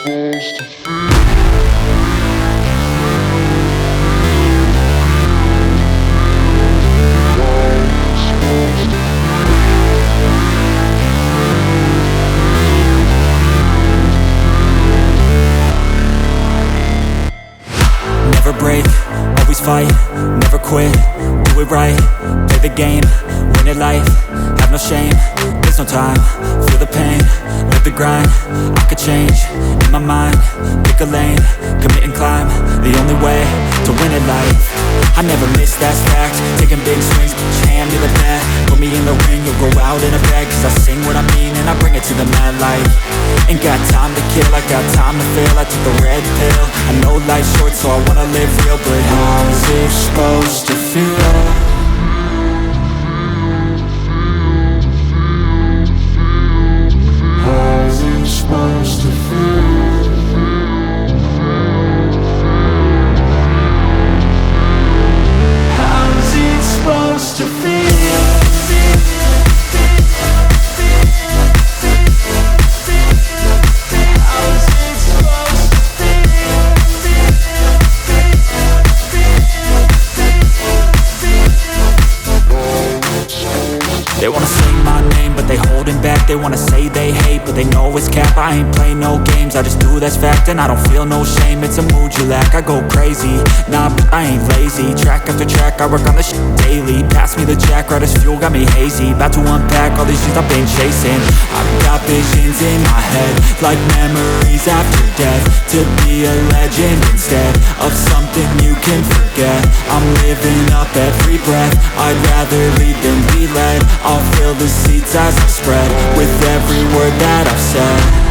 Never break, always fight, never quit, do it right, play the game, win it life, have no shame, there's no time, feel the pain, live the grind, I could change, in my mind, pick a lane, commit and climb, the only way to win it life, I never miss, that's fact, taking big swings, hand me the bat, put me in the ring, you'll go out in a bag, cause I sing what I mean and I bring it to the mad light, ain't got time to kill, I got time to feel, I took the red pill, I know life's short so I wanna live real, but how's it supposed to feel? How's it supposed to feel? How's it supposed to feel? They wanna say my name, but they holding back. They wanna say they hate, but they know it's cap. I ain't play no games, I just do that's fact. And I don't feel no shame, it's a mood you lack. I go crazy, nah, but I ain't lazy. Track after track, I work on this shit daily. Pass me the jack, right as fuel, got me hazy. About to unpack all these things I've been chasing. I've got visions in my head, like memories after death. To be a legend instead of something you can forget. I'm living up every breath, I'd rather lead than be led. I'll fill the seats as I spread with every word that I've said.